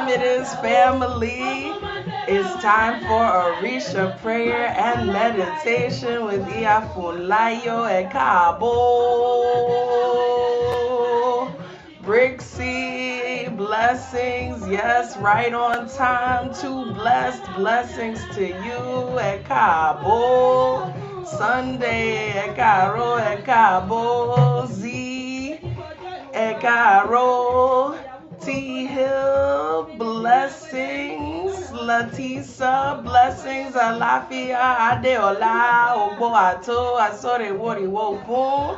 it is, family. It's time for Orisa Prayer and Meditation with Iya Funlayo and Cabo. Brixie, blessings, yes, right on time. Two blessed blessings to you at Cabo. Sunday at Caro at Cabo. Z at Caro. T Hill, blessings. Latisa, blessings. Alafia, Adeola, Obo Ato, Asore Wori Wofun.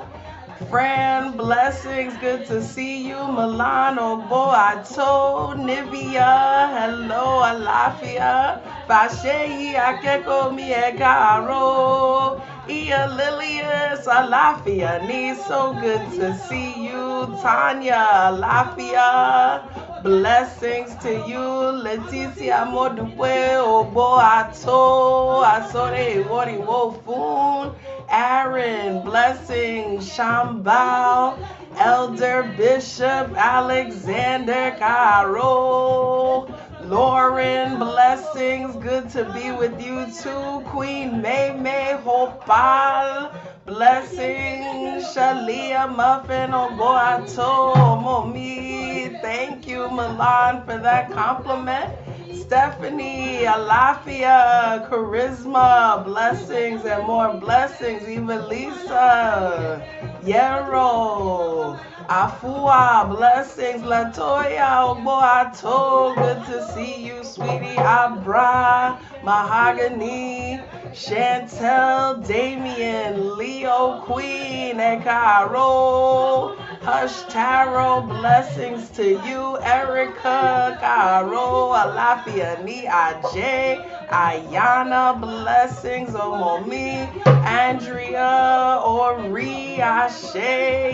Fran, blessings, good to see you. Milano, Boato, Nivea, hello, Alafia. Fasheyi, Akeko, Miegaro. Iya Lilius, Alafia, Ni, so good to see you. Tanya, Alafia, blessings to you. Leticia Modupwe, Oboato, Asore, Wori Wofun. Aaron, blessings. Shambal, Elder Bishop Alexander Caro. Lauren, blessings. Good to be with you too. Queen May May Hopal, blessings. Shalia Muffin Oboato Momi. Thank you, Milan, for that compliment. Stephanie, Alafia, Charisma, blessings and more blessings. Even Lisa, Yero, Afua, blessings. Latoya, Oboato, good to see you, sweetie. Abra, Mahogany, Chantel, Damien, Leo, Queen, and Caro. Hush Tarot, blessings to you. Erica, Caro, Alafia, Ni, Ajay, Ayana, blessings, Omomi, Andrea, Ori, Ashe,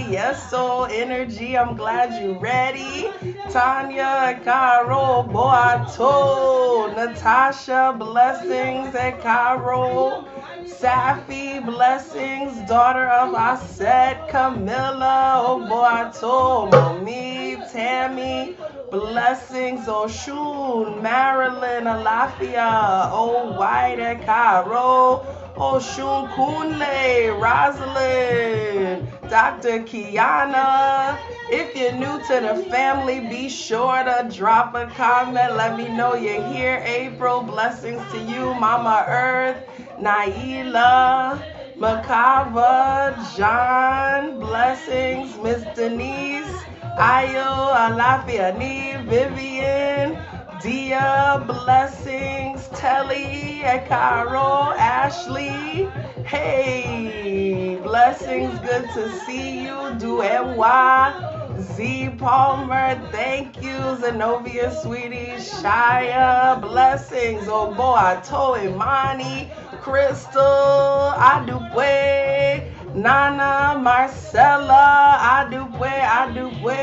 yes, so energy, I'm glad you ready. Tanya, Caro, Boato, Natasha, blessings, and Caro. Safi, blessings, daughter of Aset, Camilla, Oboato, Momi, Tammy, blessings, Oshun, Marilyn, Alafia, O White, and Caro, Oshun Kunle, Rosalind, Dr. Kiana. If you're new to the family, be sure to drop a comment. Let me know you're here. April, blessings to you. Mama Earth, Naila, Makava, John, blessings. Miss Denise, Ayo, Alafia, Ni, Vivian, Dia, blessings. Telly, Caro, Ashley, hey, blessings, good to see you. Duewa, Z Palmer, thank you. Zenobia, sweetie. Shia, blessings. Oboato, Imani, Crystal, Adupwe, Nana, Marcella, Adupwe,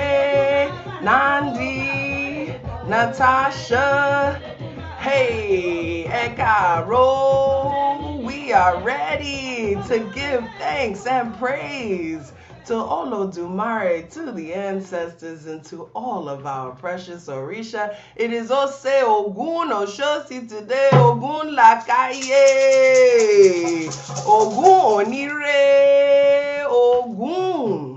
Nandi, Natasha, hey, Ekaro, we are ready to give thanks and praise to Olodumare, to the ancestors, and to all of our precious Orisha. It is Ose Ogun Oshosi today, Ogun Lakaye, Ogun Onire, Ogun.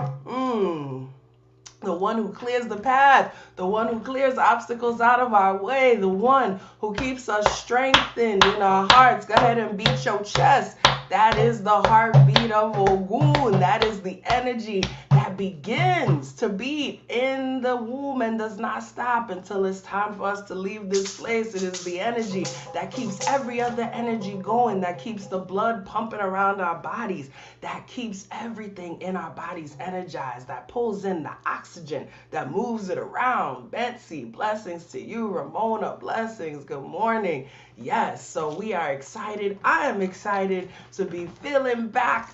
The one who clears the path, the one who clears obstacles out of our way, the one who keeps us strengthened in our hearts. Go ahead and beat your chest. That is the heartbeat of Ogun. That is the energy that begins to beat in the womb and does not stop until it's time for us to leave this place. It is the energy that keeps every other energy going, that keeps the blood pumping around our bodies, that keeps everything in our bodies energized, that pulls in the oxygen, that moves it around. Betsy, blessings to you. Ramona, blessings. Good morning. Yes, so we are excited. I am excited to be feeling back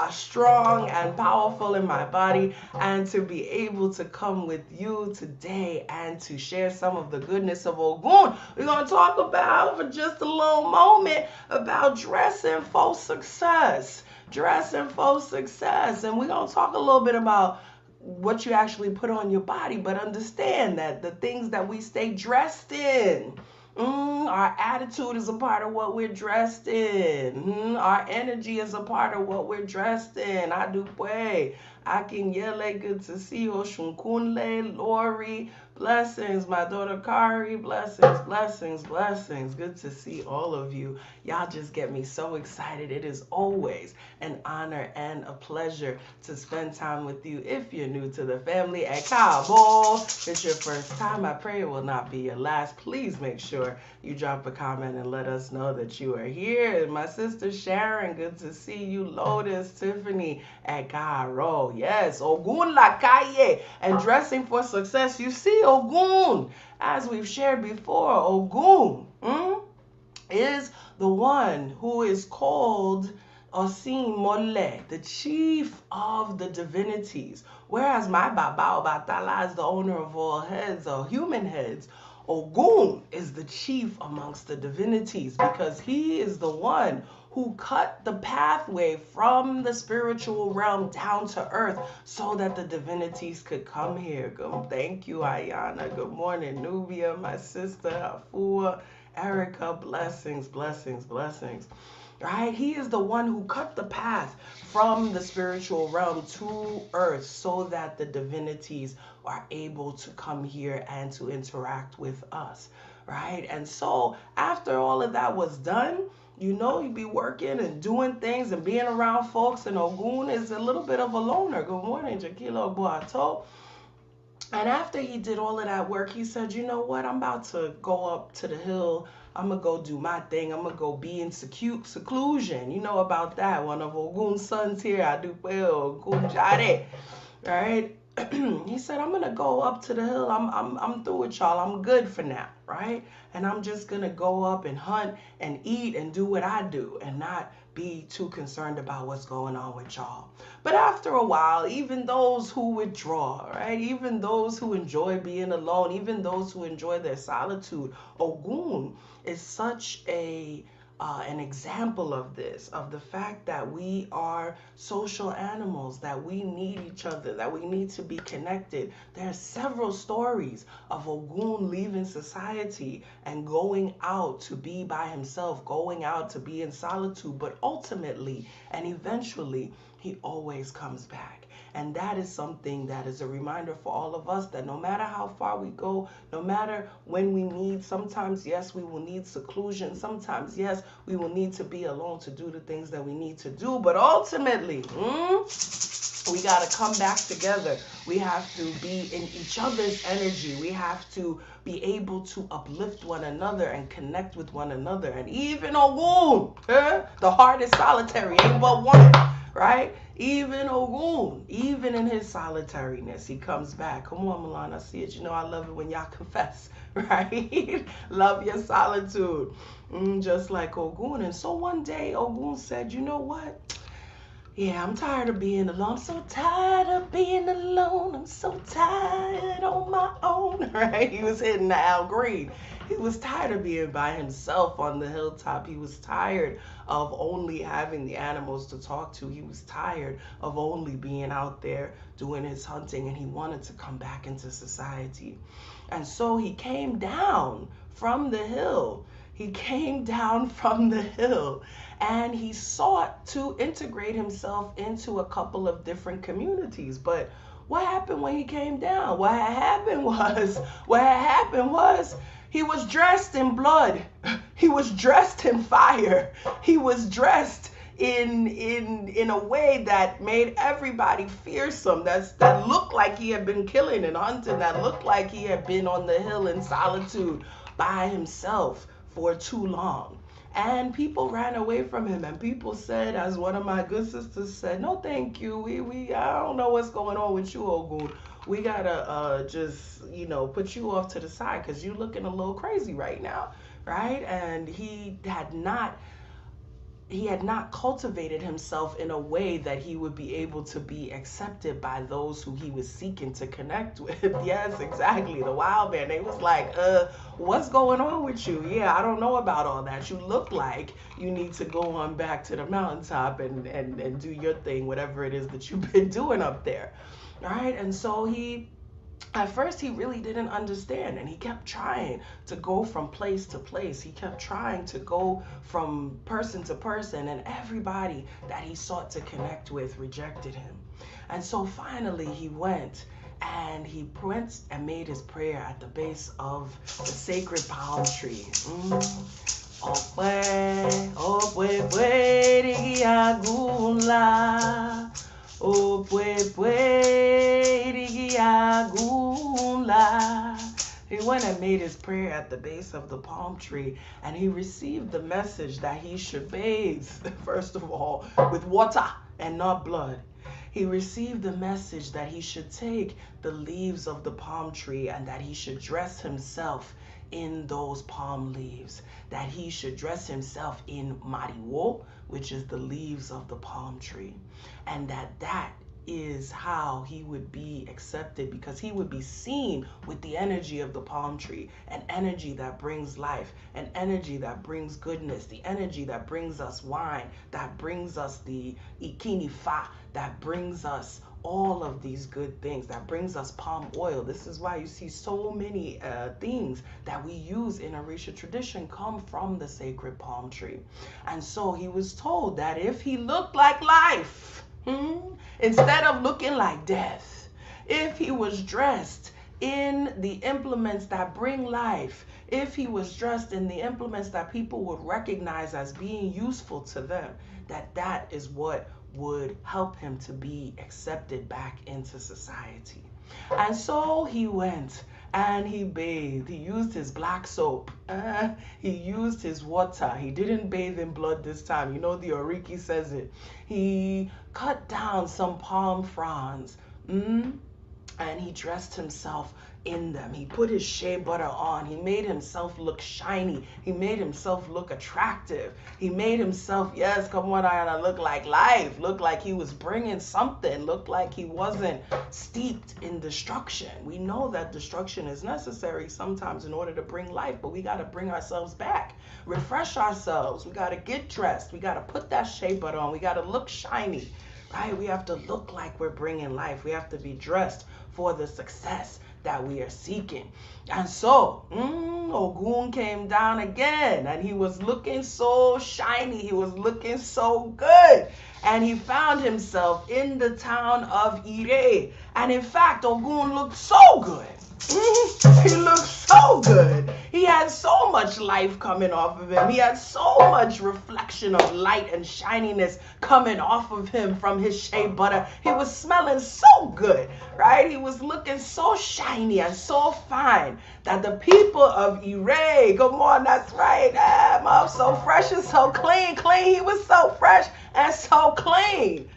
strong and powerful in my body, and to be able to come with you today and to share some of the goodness of Ogun. We're going to talk about, for just a little moment, about dressing for success. Dressing for success. And we're going to talk a little bit about what you actually put on your body, but understand that the things that we stay dressed in, our attitude is a part of what we're dressed in. Our energy is a part of what we're dressed in. Adukwe, Akinyele, good to see you. Oshunkunle, Lori, blessings. My daughter Kari, blessings, blessings, blessings. Good to see all of you. Y'all just get me so excited. It is always an honor and a pleasure to spend time with you. If you're new to the family, Ekabo, if it's your first time, I pray it will not be your last. Please make sure you drop a comment and let us know that you are here. My sister Sharon, good to see you. Lotus, Tiffany, Ekaro, yes, Ogun Lakaye, and dressing for success. You see, Ogun, as we've shared before, Ogun is the one who is called Osin Mole, the chief of the divinities. Whereas my Baba Obatala is the owner of all heads or human heads, Ogun is the chief amongst the divinities because he is the one who cut the pathway from the spiritual realm down to earth so that the divinities could come here. Thank you, Ayana. Good morning, Nubia, my sister, Afua, Erica. Blessings, blessings, blessings. Right? He is the one who cut the path from the spiritual realm to earth so that the divinities are able to come here and to interact with us. Right? And so after all of that was done, you'd be working and doing things and being around folks, and Ogun is a little bit of a loner. Good morning, Jakilo Boato. And after he did all of that work, he said, you know what? I'm about to go up to the hill. I'm going to go do my thing. I'm going to go be in seclusion. You know about that. One of Ogun's sons here, Adupe Ogun Jare. Right? He said, I'm going to go up to the hill. I'm through with y'all. I'm good for now. Right? And I'm just going to go up and hunt and eat and do what I do and not be too concerned about what's going on with y'all. But after a while, even those who withdraw, right? Even those who enjoy being alone, even those who enjoy their solitude, Ogun is such an example of this, of the fact that we are social animals, that we need each other, that we need to be connected. There are several stories of Ogun leaving society and going out to be by himself, going out to be in solitude, but ultimately and eventually he always comes back. And that is something that is a reminder for all of us that no matter how far we go, no matter when we need, sometimes, yes, we will need seclusion. Sometimes, yes, we will need to be alone to do the things that we need to do. But ultimately, we got to come back together. We have to be in each other's energy. We have to be able to uplift one another and connect with one another. And even Ogun, the heart is solitary, ain't but one. Right? Even Ogun, even in his solitariness, he comes back. Come on, Milan, I see it. You know I love it when y'all confess, right? Love your solitude, just like Ogun. And so one day, Ogun said, you know what? Yeah, I'm tired of being alone. I'm so tired of being alone. I'm so tired on my own, right? He was hitting the Al Green. He was tired of being by himself on the hilltop. He was tired of only having the animals to talk to. He was tired of only being out there doing his hunting, and he wanted to come back into society. And so he came down from the hill. He came down from the hill and he sought to integrate himself into a couple of different communities. But what happened when he came down? What happened was he was dressed in blood. He was dressed in fire. He was dressed in a way that made everybody fearsome, that looked like he had been killing and hunting, that looked like he had been on the hill in solitude by himself for too long. And people ran away from him, and people said, as one of my good sisters said, no thank you, I don't know what's going on with you, Ogun. We gotta just put you off to the side because you're looking a little crazy right now, right? And he had not cultivated himself in a way that he would be able to be accepted by those who he was seeking to connect with. Yes, exactly. The wild man, they was like, what's going on with you? Yeah, I don't know about all that. You look like you need to go on back to the mountaintop and do your thing, whatever it is that you've been doing up there. right? And so at first he really didn't understand, and he kept trying to go from place to place. He kept trying to go from person to person, and everybody that he sought to connect with rejected him. And so finally he went and made his prayer at the base of the sacred palm tree. He went and made his prayer at the base of the palm tree, and he received the message that he should bathe, first of all, with water and not blood. He received the message that he should take the leaves of the palm tree and that he should dress himself in those palm leaves, that he should dress himself in mariwo, which is the leaves of the palm tree, and that is how he would be accepted, because he would be seen with the energy of the palm tree, an energy that brings life, an energy that brings goodness, the energy that brings us wine, that brings us the ikinifa, that brings us all of these good things, that brings us palm oil. This is why you see so many things that we use in Orisa tradition come from the sacred palm tree. And so he was told that if he looked like life, instead of looking like death, if he was dressed in the implements that bring life, if he was dressed in the implements that people would recognize as being useful to them, that is what would help him to be accepted back into society. And so he went and he bathed. He used his black soap. He used his water. He didn't bathe in blood this time. You know, the Oriki says it. He cut down some palm fronds. And he dressed himself in them. He put his shea butter on. He made himself look shiny. He made himself look attractive. He made himself, yes, come on, Ayana, look like life. Look like he was bringing something. Look like he wasn't steeped in destruction. We know that destruction is necessary sometimes in order to bring life, but we got to bring ourselves back, refresh ourselves. We got to get dressed. We got to put that shea butter on. We got to look shiny, right? We have to look like we're bringing life. We have to be dressed for the success that we are seeking. And so Ogun came down again, and he was looking so shiny, he was looking so good, and he found himself in the town of Ire. And in fact, Ogun looked so good. He looked so good. He had so much life coming off of him. He had so much reflection of light and shininess coming off of him from his shea butter. He was smelling so good, right? He was looking so shiny and so fine that the people of Ire, come on, that's right, I'm so fresh and so clean. He was so fresh and so clean.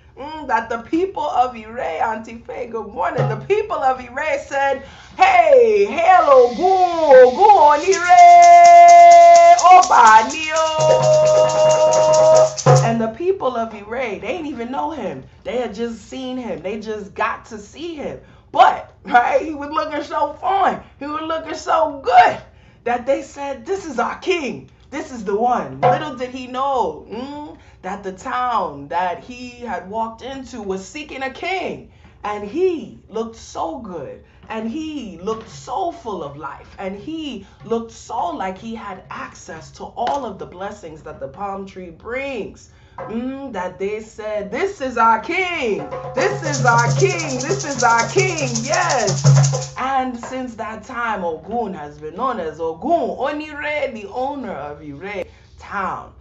That the people of Ire, Auntie Faye, good morning. The people of Ire said, hey, hail Ogun, Ire, Obanio. And the people of Ire, they didn't even know him. They had just seen him. They just got to see him. But, right, he was looking so fine. He was looking so good that they said, this is our king. This is the one. Little did he know that the town that he had walked into was seeking a king. And he looked so good. And he looked so full of life. And he looked so like he had access to all of the blessings that the palm tree brings. That they said, this is our king. This is our king. This is our king. Yes. And since that time, Ogun has been known as Ogun Onire, the owner of Ire town.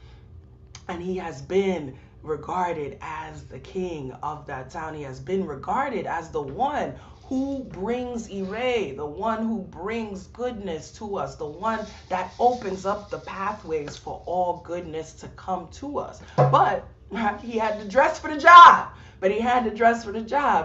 And he has been regarded as the king of that town. He has been regarded as the one who brings Ire, the one who brings goodness to us, the one that opens up the pathways for all goodness to come to us. But he had to dress for the job.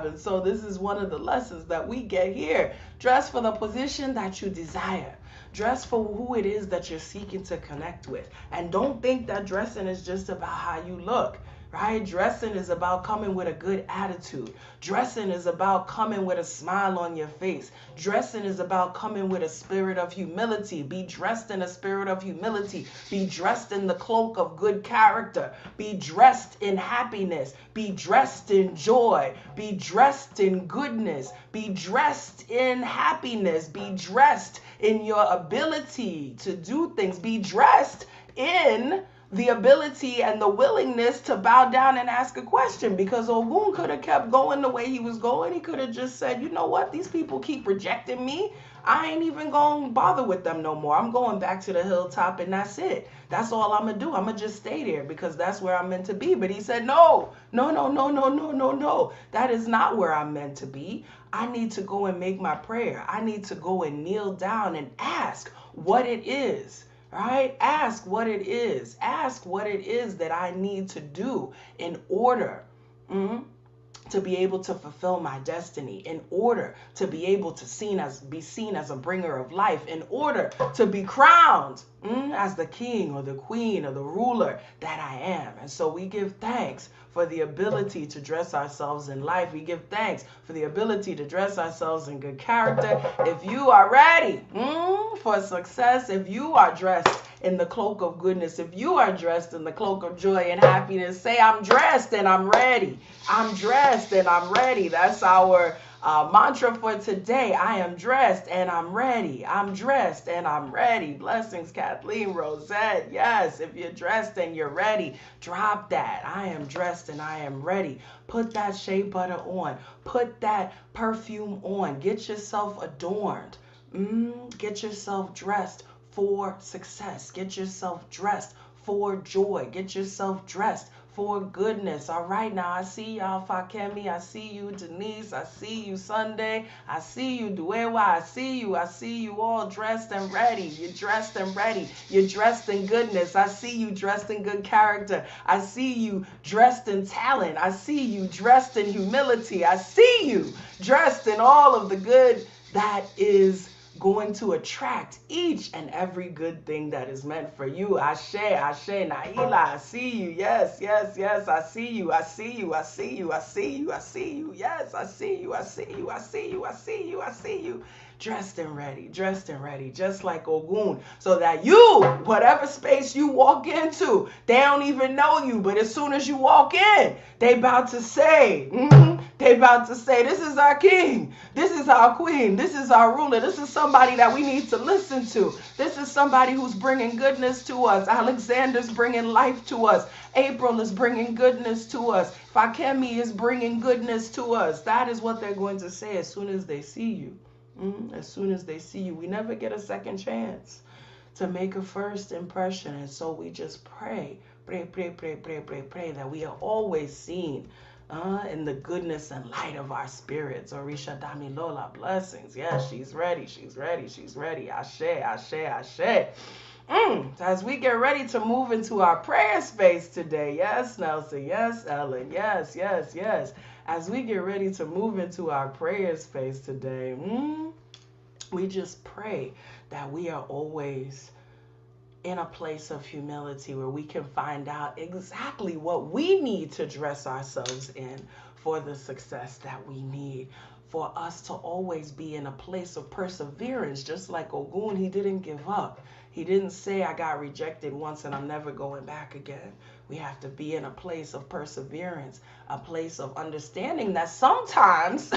And so this is one of the lessons that we get here. Dress for the position that you desire. Dress for who it is that you're seeking to connect with. And don't think that dressing is just about how you look. right? Dressing is about coming with a good attitude. Dressing is about coming with a smile on your face. Dressing is about coming with a spirit of humility. Be dressed in a spirit of humility. Be dressed in the cloak of good character. Be dressed in happiness. Be dressed in joy. Be dressed in goodness. Be dressed in happiness. Be dressed in your ability to do things. Be dressed in the ability and the willingness to bow down and ask a question, because Ogun could have kept going the way he was going. He could have just said, you know what, these people keep rejecting me. I ain't even going to bother with them no more. I'm going back to the hilltop and that's it. That's all I'm going to do. I'm going to just stay there because that's where I'm meant to be. But he said, no. That is not where I'm meant to be. I need to go and make my prayer. I need to go and kneel down and ask what it is. Right? Ask what it is. Ask what it is that I need to do in order to be able to fulfill my destiny, in order to be able to be seen as a bringer of life, in order to be crowned as the king or the queen or the ruler that I am. And so we give thanks for the ability to dress ourselves in life. We give thanks for the ability to dress ourselves in good character. If you are ready for success, if you are dressed in the cloak of goodness, if you are dressed in the cloak of joy and happiness, say, I'm dressed and I'm ready. I'm dressed and I'm ready. That's our mantra for today. I am dressed and I'm ready. I'm dressed and I'm ready. Blessings, Kathleen, Rosette. Yes, if you're dressed and you're ready, drop that. I am dressed and I am ready. Put that shea butter on. Put that perfume on. Get yourself adorned. Get yourself dressed for success. Get yourself dressed for joy. Get yourself dressed for goodness. All right, now I see y'all, Fakemi. I see you, Denise. I see you, Sunday. I see you, Duewa. I see you all dressed and ready. You're dressed and ready. You're dressed in goodness. I see you dressed in good character. I see you dressed in talent. I see you dressed in humility. I see you dressed in all of the good that is going to attract each and every good thing that is meant for you. Ashe, Naila, I see you. Yes, I see you. Yes, I see you. I see you. Dressed and ready, just like Ogun, so that you, whatever space you walk into, they don't even know you, but as soon as you walk in, they about to say, this is our king, this is our queen, this is our ruler, this is somebody that we need to listen to, this is somebody who's bringing goodness to us. Alexander's bringing life to us. April is bringing goodness to us. Fakemi is bringing goodness to us. That is what they're going to say as soon as they see you. As soon as they see you. We never get a second chance to make a first impression. And so we just pray that we are always seen in the goodness and light of our spirits. Orisha Damilola, blessings. Yes, she's ready. Ashe. As we get ready to move into our prayer space today. Yes, Nelson. Yes, Ellen. Yes. As we get ready to move into our prayer space today, we just pray that we are always in a place of humility where we can find out exactly what we need to dress ourselves in for the success that we need. For us to always be in a place of perseverance, just like Ogun, he didn't give up. He didn't say, I got rejected once and I'm never going back again. We have to be in a place of perseverance, a place of understanding that sometimes,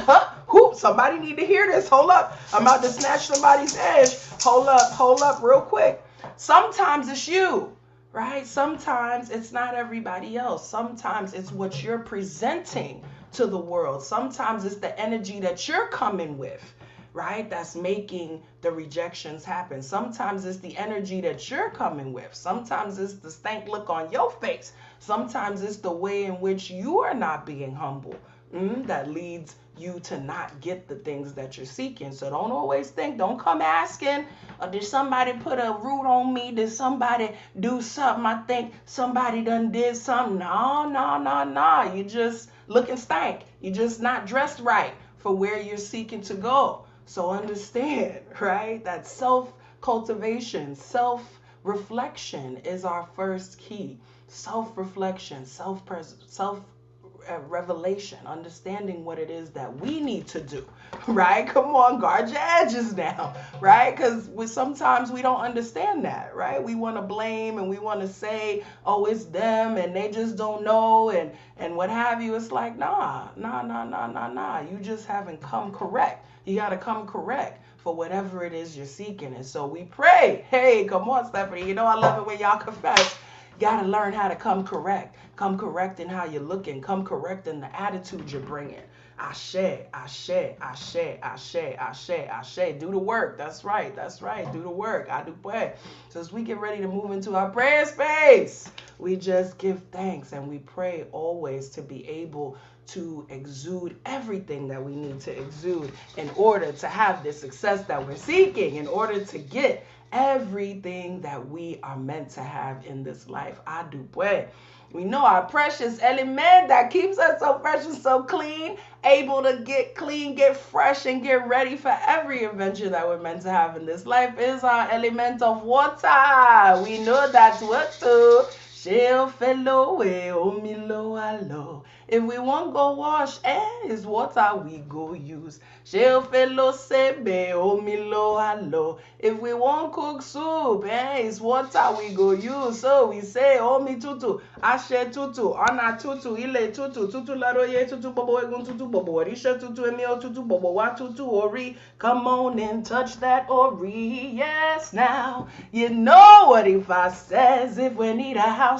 somebody need to hear this. Hold up. I'm about to snatch somebody's edge. Hold up real quick. Sometimes it's you, right? Sometimes it's not everybody else. Sometimes it's what you're presenting to the world. Sometimes it's the energy that you're coming with, right? That's making the rejections happen. Sometimes it's the energy that you're coming with. Sometimes it's the stank look on your face. Sometimes it's the way in which you are not being humble that leads you to not get the things that you're seeking. So don't always don't come asking, did somebody put a root on me? Did somebody do something? I think somebody done did something. No. You just looking stank. You just not dressed right for where you're seeking to go. So understand, right, that self-cultivation, reflection is our first key. Self-reflection, revelation, understanding what it is that we need to do, right? Come on, guard your edges now, right? Because sometimes we don't understand that, right? We want to blame and we want to say, oh, it's them and they just don't know and what have you. It's like, nah. You just haven't come correct. You got to come correct for whatever it is you're seeking. And so we pray. Hey, come on, Stephanie. You know I love it when y'all confess. Gotta learn how to come correct. Come correct in how you're looking. Come correct in the attitude you're bringing. Ashe. Do the work. That's right. Do the work. I do pray. So as we get ready to move into our prayer space, we just give thanks and we pray always to be able to exude everything that we need to exude in order to have the success that we're seeking, in order to get everything that we are meant to have in this life. I do pray. We know our precious element that keeps us so fresh and so clean, able to get clean, get fresh, and get ready for every adventure that we're meant to have in this life is our element of water. We know that's what to. If we want go wash, it's water we go use. If we want cook soup, it's water we go use. So we say, Omi tutu, Ashe tutu, Ana tutu, Ile tutu, tutu laroye tutu, bobo egun tutu, bobo Orisha tutu, Emio tutu, bobo wa tutu, Ori. Come on and touch that Ori. Yes, now you know what Ifa says. If we need a house,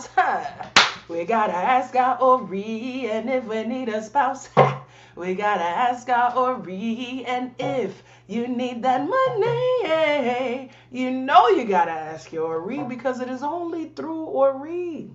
we gotta ask our Ori. And if we need a spouse, we gotta ask our Ori. And if you need that money, you know you gotta ask your Ori, because it is only through Ori.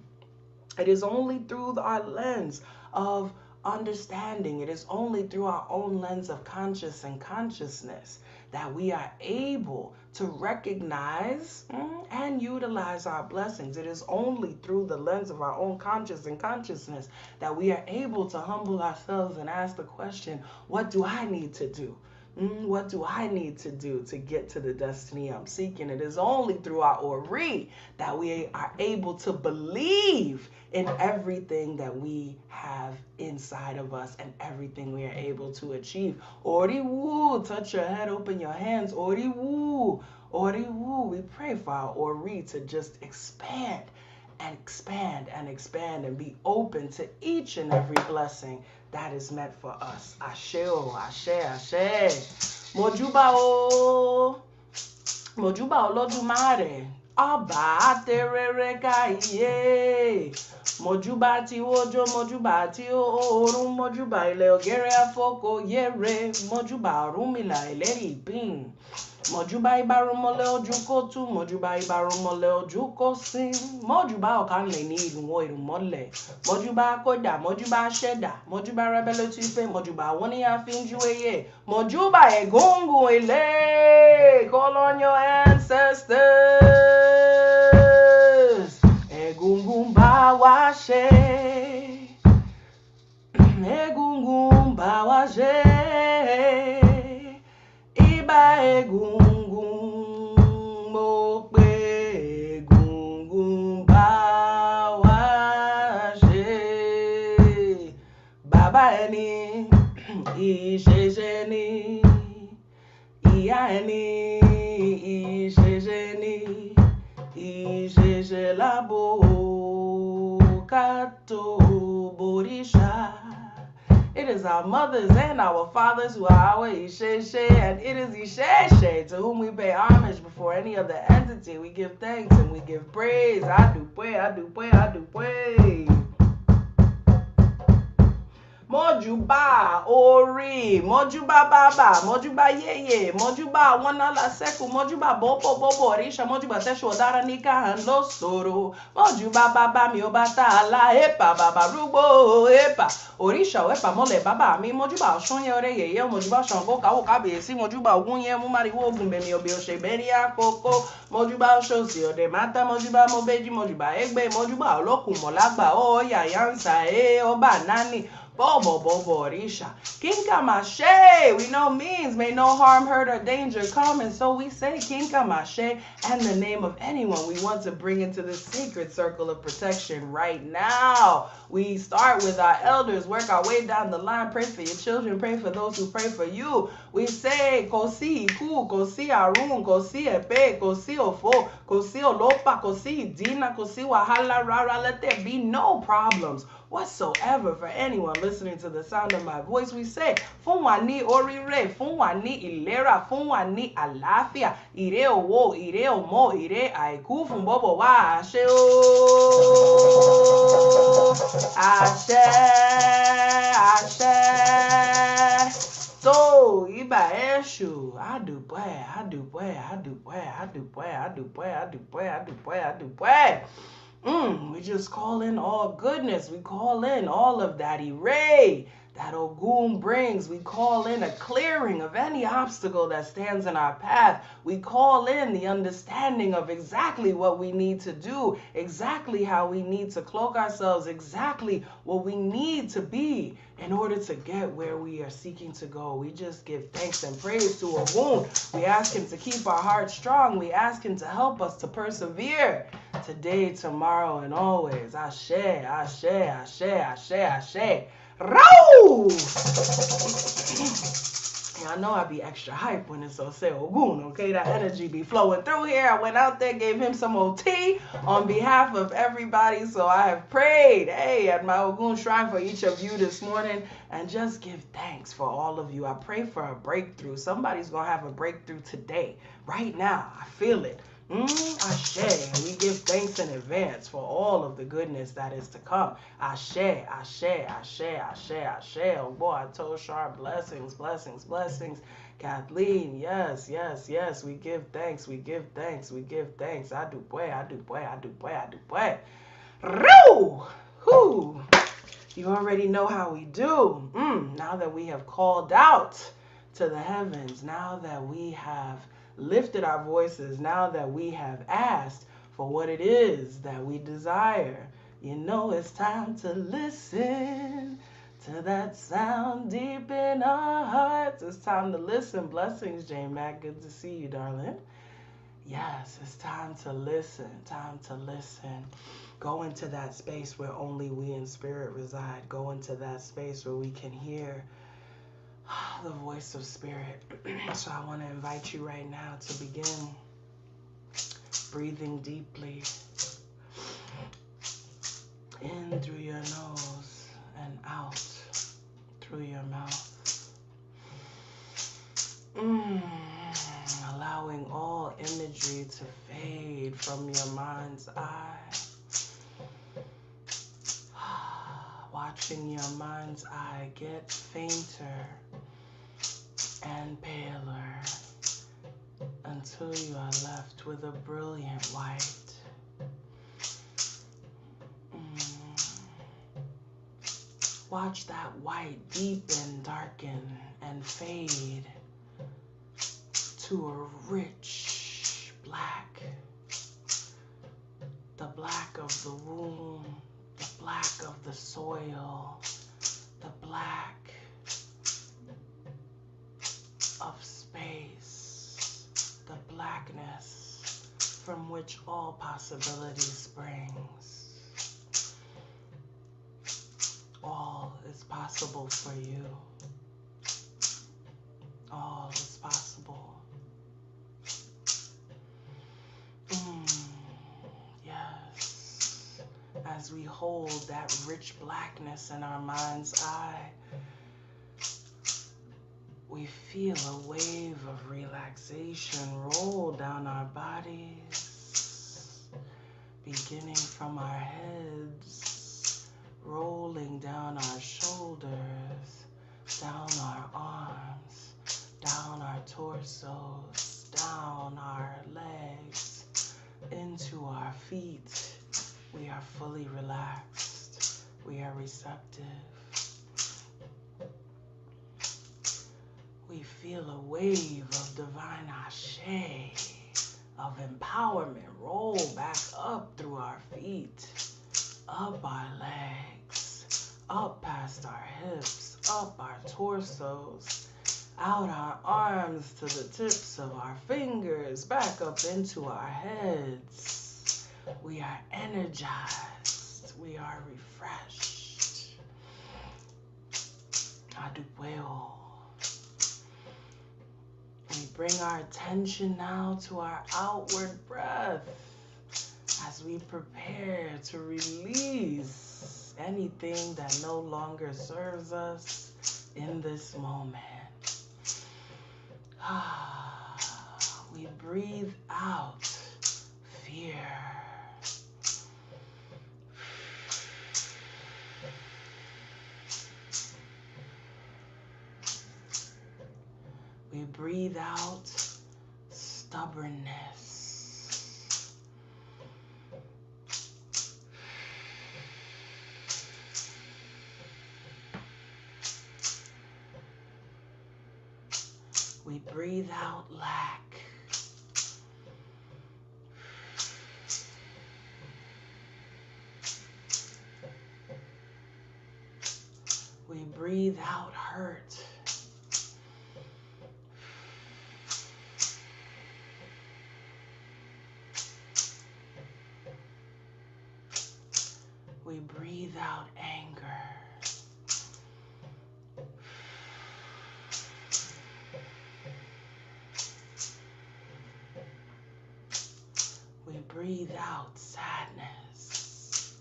It is only through our lens of understanding. It is only through our own lens of consciousness that we are able to recognize and utilize our blessings. It is only through the lens of our own consciousness that we are able to humble ourselves and ask the question, what do I need to do? What do I need to do to get to the destiny I'm seeking? It is only through our Ori that we are able to believe in everything that we have inside of us and everything we are able to achieve. Ori woo, touch your head, open your hands. Ori woo, Ori woo. We pray for our Ori to just expand and be open to each and every blessing that is meant for us. Ashe, ashe. Mojuba o Lodumare. Aba terere kaiye. Mojuba ti ojo, mojuba ti orun, mojuba ile ogere afoko yere, mojuba rumila ileri pin. Mojuba ibarumole ojukotu, mojuba ibarumole ojukosin, mojuba okanle ni irunwo irunmole, mojuba koda, mojuba sheda, mojuba rebelo tipe, mojuba woni afinjueye, mojuba egungu ile, call on your ancestors, egungun bawashe, egungun bawashe. Iba egungun mo pe egungun bá wa ṣe. Bàbá ẹni ìṣẹ̀ṣẹ̀ ni, ìyá ẹni ìṣẹ̀ṣẹ̀ ni, ìṣẹ̀ṣẹ̀ lábo ká tó bòrìṣà. It is our mothers and our fathers who are our Isheshe, and it is Isheshe to whom we pay homage before any other entity. We give thanks and we give praise. I do pray. Mojuba Ori, Mojuba Baba, Mojuba Yeye, Mojuba Wanala Seku, Mojuba Bobo Orisha, Mojuba Tesho Dara Nika and Losoro, Mojuba Baba Miobata La Epa Baba Rubo Epa, Orisha Epa Mole Baba, Mi Mojuba Shonya Ore, Mojuba Shango Kabi, Si Mojuba Gunye Mumari Wogun Bemi Obioshe Beria Coco, Mojuba Shosio de Mata, Mojuba Mobeji, Mojuba Egbe, Mojuba Loku Molagba, Oh Yayansa, Oba Nani. Bobo Orisha. Kinkamashe. We know means may no harm, hurt, or danger come. And so we say Kinkamashe and the name of anyone we want to bring into this sacred circle of protection right now. We start with our elders, work our way down the line, pray for your children, pray for those who pray for you. We say Kosi Iku, Kosi Arun, Kosi Epe, Kosi Ofo, Kosi Olopa, Kosi Dina, Kosi Wahala Rara. Let there be no problems whatsoever for anyone listening to the sound of my voice. We say Funwani Orire, Funwani Ilera, Funwani Alafia, Ire Owo, Ire Omo, Ire Aiku, Funbobo Wa Ashe Ashe Ashe. So Iba Eshu, I do boy. We just call in all goodness. We call in all of that Ire that Ogun brings. We call in a clearing of any obstacle that stands in our path. We call in the understanding of exactly what we need to do, exactly how we need to cloak ourselves, exactly what we need to be in order to get where we are seeking to go. We just give thanks and praise to Ogun. We ask him to keep our hearts strong. We ask him to help us to persevere today, tomorrow, and always. Ashe, Ashe, Ashe, Ashe, Ashe. Rau! I know I be extra hype when it's say Ogun, okay? That energy be flowing through here. I went out there, gave him some OT on behalf of everybody. So I have prayed, at my Ogun shrine for each of you this morning and just give thanks for all of you. I pray for a breakthrough. Somebody's going to have a breakthrough today, right now. I feel it. Ashe. We give thanks in advance for all of the goodness that is to come. Ashe, Ashe, Ashe, Ashe, Ashe. Oh boy, I told Sharp, blessings, blessings, blessings. Kathleen, yes. We give thanks, we give thanks, we give thanks. I do boy. Roo! Whoo! You already know how we do. Now that we have called out to the heavens, now that we have lifted our voices, now that we have asked for what it is that we desire, you know it's time to listen to that sound deep in our hearts. It's time to listen. Blessings, Jane Mac. Good to see you, darling. Yes, it's time to listen. Time to listen. Go into that space where only we in spirit reside. Go into that space where we can hear the voice of spirit. So I want to invite you right now to begin breathing deeply in through your nose and out through your mouth. Allowing all imagery to fade from your mind's eye. Watching your mind's eye get fainter and paler until you are left with a brilliant white. Watch that white deepen, darken, and fade to a rich black. The black of the womb, the black of the soil, the black of space, the blackness from which all possibility springs. All is possible for you. All is possible. Yes. As we hold that rich blackness in our mind's eye, we feel a wave of relaxation roll down our bodies, beginning from our heads, rolling down our shoulders, down our arms, down our torsos, down our legs, into our feet. We are fully relaxed. We are receptive. We feel a wave of divine ashe, of empowerment roll back up through our feet, up our legs, up past our hips, up our torsos, out our arms to the tips of our fingers, back up into our heads. We are energized. We are refreshed. Adupueo. We bring our attention now to our outward breath as we prepare to release anything that no longer serves us in this moment. We breathe out fear. We breathe out stubbornness. We breathe out lack. We breathe out hurt. We breathe out anger. We breathe out sadness.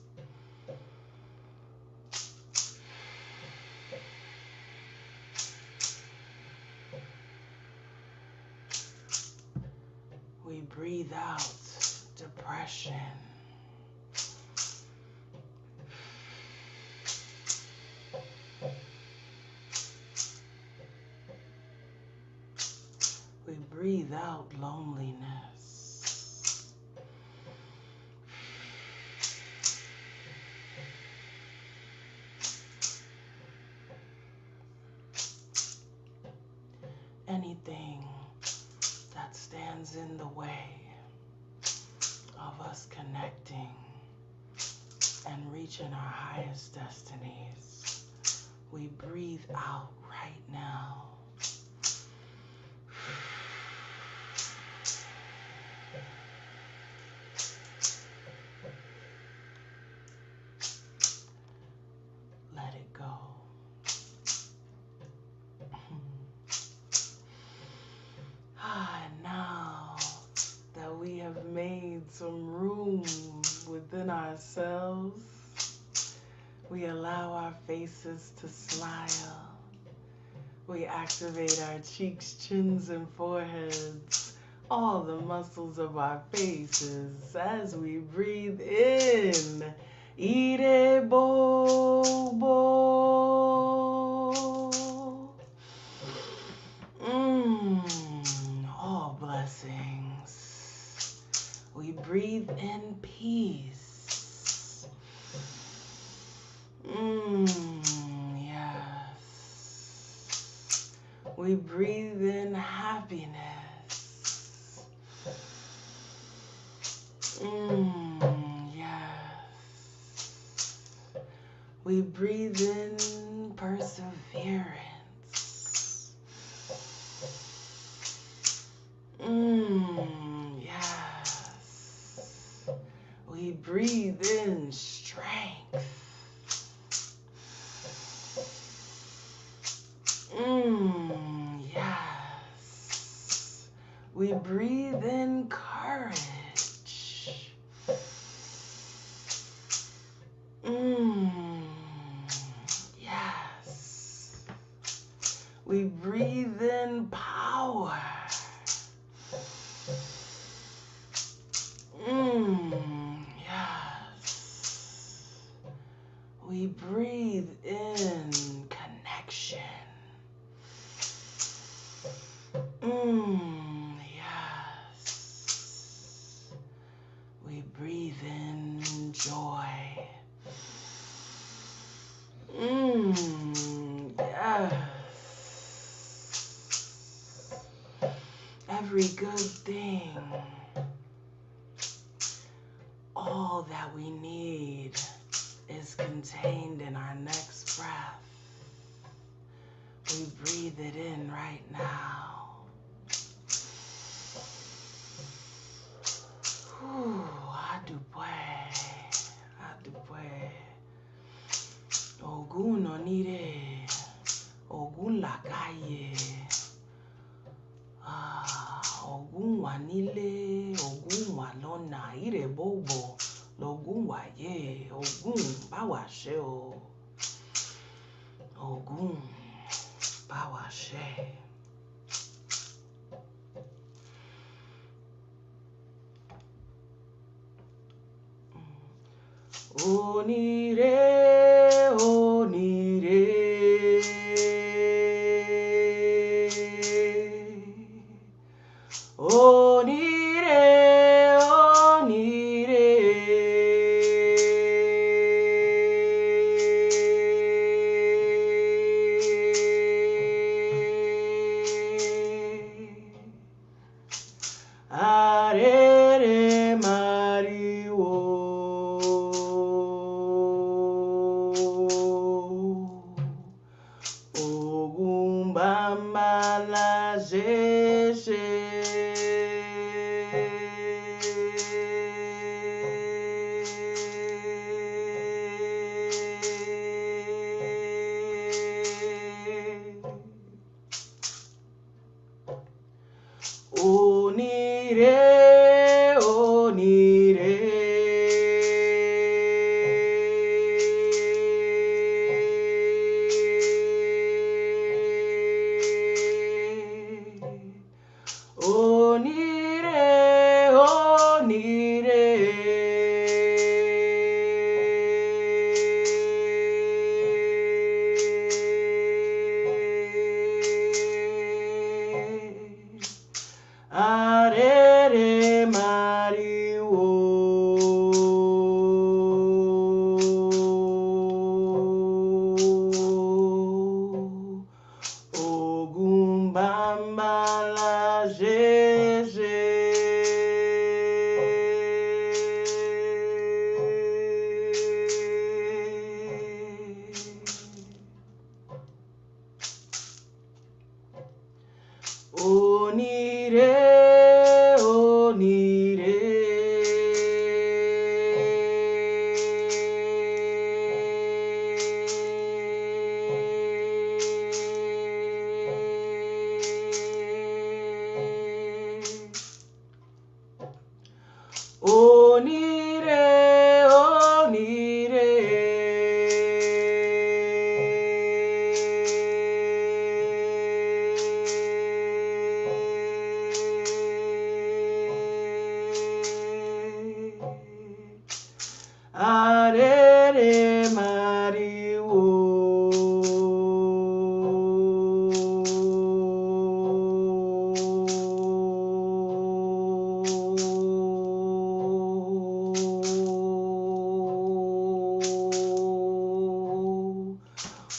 We breathe out depression. We breathe out loneliness. Anything that stands in the way of us connecting and reaching our highest destinies, we breathe out right now. Let it go. And now that we have made some room within ourselves, we allow our faces to smile. We activate our cheeks, chins, and foreheads, all the muscles of our faces as we breathe in. Ire bo bo. All blessings. We breathe in peace. Yes. We breathe in happiness. Yes. We breathe in perseverance. Yes. We breathe in strength. Yes. We breathe in courage. Yes. We breathe in power. Yes. We breathe in connection. Yes. We breathe in joy. Yes. Every good thing, all that we need is contained in our next breath. We breathe it in right now. Adupwe. Ogun onire. Ogun lakaye. Ogun wanile. Ogun walona. Ire bobo. Logun waye. Ogun bawashe o. Ogun bawashe. Onire, onire, onire, onire, arere mariwo. Onire, onire, onire, onire, arere mariwo. Ogun bambala jeje. Onire, onire, onire, onire, arere mariwo.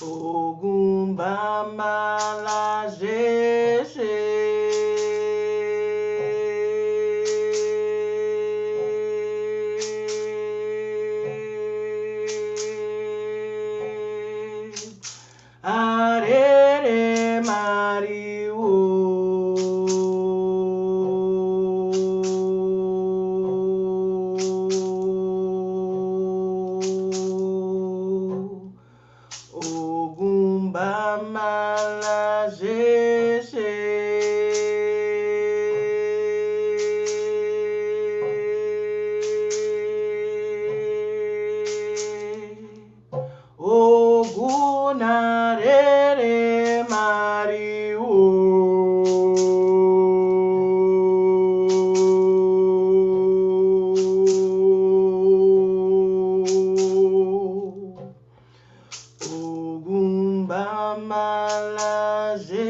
Ogun bambala jeje. Arere mariwo. Ogun bambala jeje. Ogun arere mariwo. Ogun bambala jeje.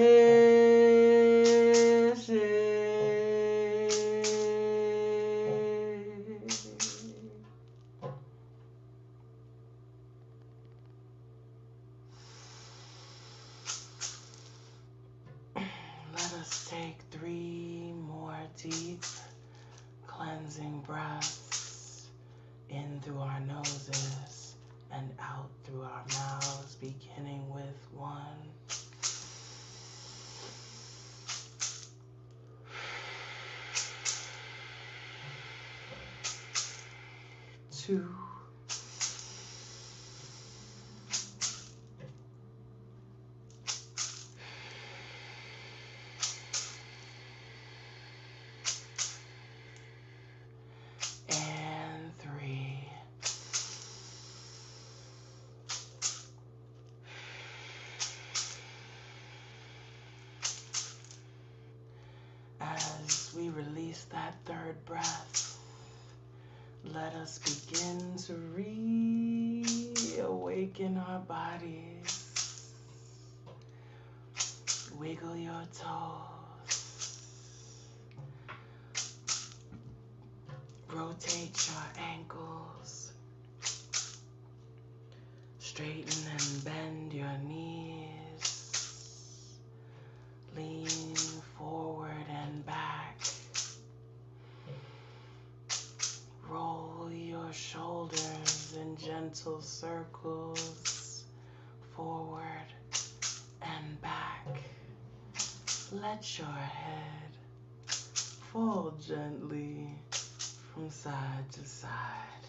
2. And 3. As we release that third breath, let us begin to reawaken our bodies. Wiggle your toes. Rotate your ankles. Straighten and bend your knees. Lean forward and back. Roll your shoulders in gentle circles, forward and back. Let your head fall gently from side to side.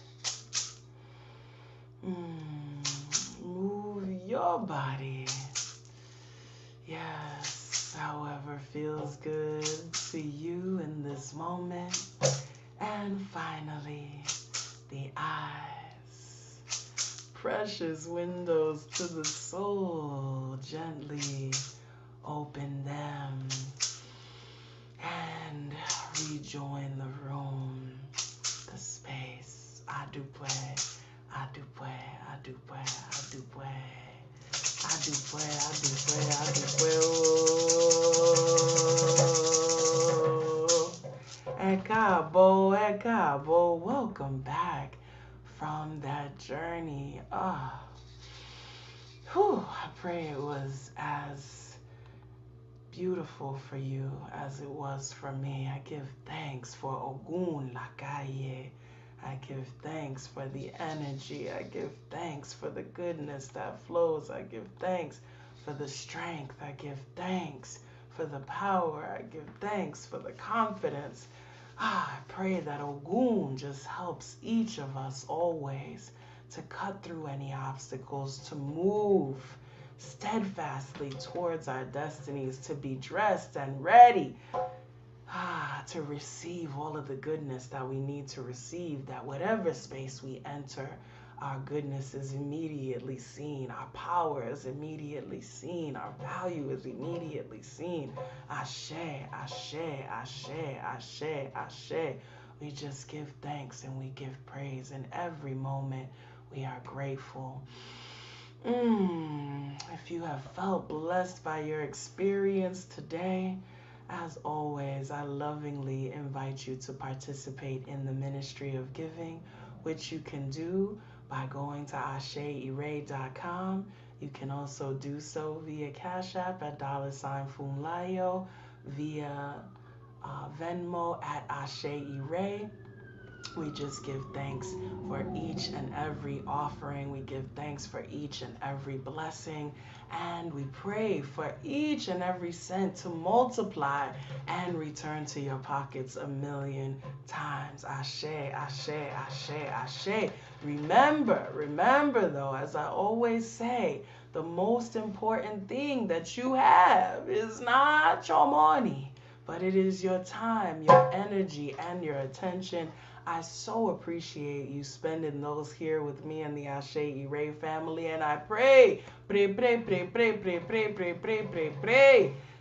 Move your body. Yes, however feels good to you in this moment. And finally, the eyes, precious windows to the soul. Gently open them and rejoin the room, the space. I do pray, I do pray, I do pray, I do pray. I do pray, I do pray, I do pray. Oh. Ẹ welcome back from that journey. I pray it was as beautiful for you as it was for me. I give thanks for Ogun Lakaye. I give thanks for the energy. I give thanks for the goodness that flows. I give thanks for the strength. I give thanks for the power. I give thanks for the confidence. I pray that Ogun just helps each of us always to cut through any obstacles, to move steadfastly towards our destinies, to be dressed and ready to receive all of the goodness that we need to receive, that whatever space we enter, our goodness is immediately seen, our power is immediately seen, our value is immediately seen. Ashe, ashe, ashe, ashe, ashe. We just give thanks and we give praise in every moment. We are grateful. If you have felt blessed by your experience today, as always, I lovingly invite you to participate in the ministry of giving, which you can do by going to asheire.com. You can also do so via Cashapp at $Funlayo, via Venmo at Ase Ire. We just give thanks for each and every offering. We give thanks for each and every blessing. And we pray for each and every cent to multiply and return to your pockets 1,000,000 times. Ashe, ashe, ashe, ashe. Remember though, as I always say, the most important thing that you have is not your money, but it is your time, your energy, and your attention. I so appreciate you spending those here with me and the Ase Ire family, and I pray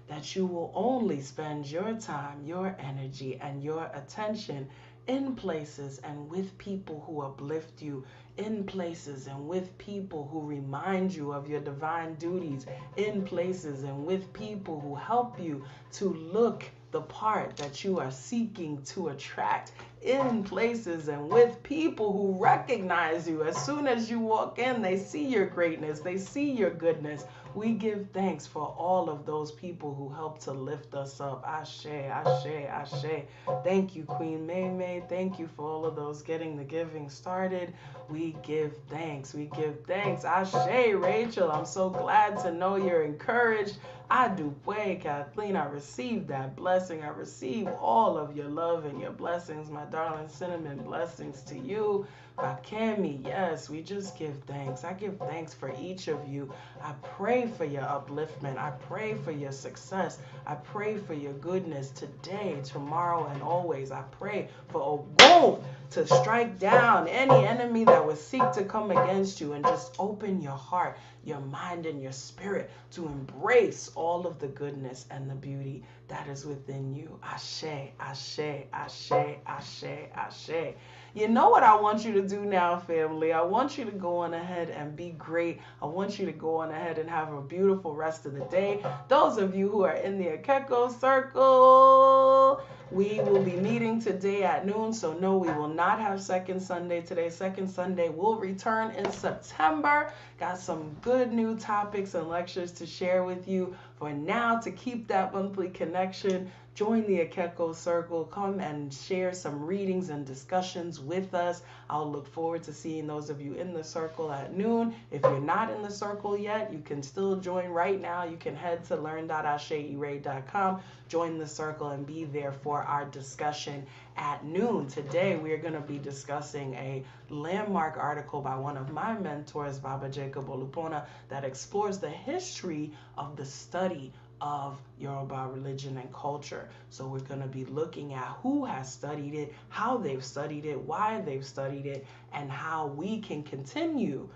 that you will only spend your time, your energy, and your attention in places and with people who uplift you, in places and with people who remind you of your divine duties, in places and with people who help you to look the part that you are seeking to attract, in places and with people who recognize you. As soon as you walk in, they see your greatness, they see your goodness. We give thanks for all of those people who help to lift us up. Ashe, ashe, ashe. Thank you, Queen May. Thank you for all of those getting the giving started. We give thanks. We give thanks. Ashe, Rachel, I'm so glad to know you're encouraged. I do pray, Kathleen. I receive that blessing. I receive all of your love and your blessings, my darling Cinnamon. Blessings to you. Bakemi, yes, we just give thanks. I give thanks for each of you. I pray for your upliftment. I pray for your success. I pray for your goodness today, tomorrow, and always. I pray for Ogun to strike down any enemy that would seek to come against you, and just open your heart, your mind, and your spirit to embrace all of the goodness and the beauty that is within you. Ashe, ashe, ashe, ashe, ashe. You know what I want you to do now, family? I want you to go on ahead and be great. I want you to go on ahead and have a beautiful rest of the day. Those of you who are in the Akeko circle, we will be meeting today at noon. So no, we will not have Second Sunday today. Second Sunday will return in September. Got some good new topics and lectures to share with you. For now, to keep that monthly connection, join the Akeko Circle. Come and share some readings and discussions with us. I'll look forward to seeing those of you in the circle at noon. If you're not in the circle yet, you can still join right now. You can head to learn.asheire.com, join the circle, and be there for our discussion at noon. Today, we are going to be discussing a landmark article by one of my mentors, Baba Jacob Olupona, that explores the history of the study of Yoruba religion and culture. So we're going to be looking at who has studied it, how they've studied it, why they've studied it, and how we can continue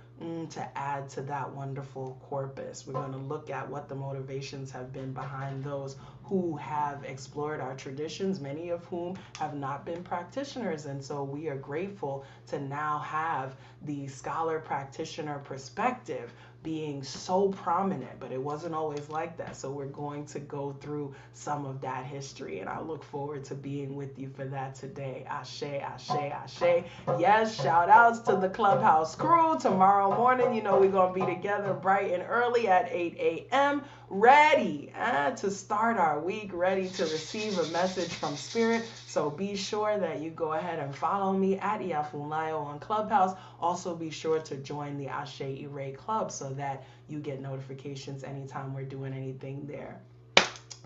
to add to that wonderful corpus. We're going to look at what the motivations have been behind those who have explored our traditions, many of whom have not been practitioners. And so we are grateful to now have the scholar practitioner perspective being so prominent, but it wasn't always like that. So we're going to go through some of that history, and I look forward to being with you for that today. Ashe, ashe, ashe. Yes, shout outs to the Clubhouse crew. Tomorrow morning, you know, we're going to be together bright and early at 8 a.m. ready to start our week, ready to receive a message from Spirit. So be sure that you go ahead and follow me at Iya Funlayo on Clubhouse. Also be sure to join the Ase Ire Club so that you get notifications anytime we're doing anything there.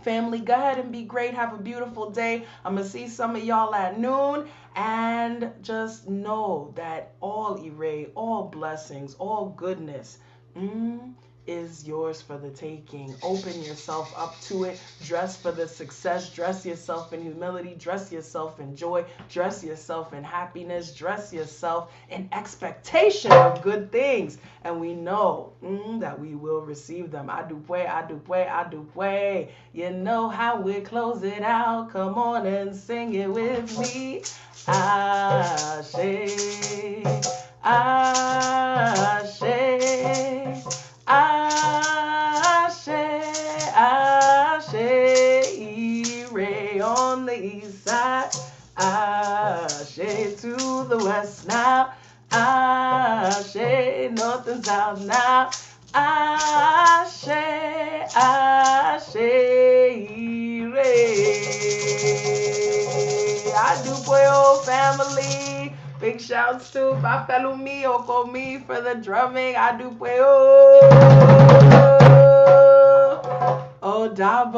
Family, go ahead and be great. Have a beautiful day. I'm going to see some of y'all at noon. And just know that all Ire, all blessings, all goodness, is yours for the taking. Open yourself up to it. Dress for the success. Dress yourself in humility. Dress yourself in joy. Dress yourself in happiness. Dress yourself in expectation of good things. And we know that we will receive them. I do pray, I do pray, I do pray. You know how we close it out. Come on and sing it with me. Ashe, Ashe, Ashe, Ashe, Ire on the east side, Ashe to the west now, Ashe north and south now, Ashe, Ashe, Ire. I do pray, old family. Big shouts to Bafalumi Okomi for the drumming. I do pray, oh Dabo.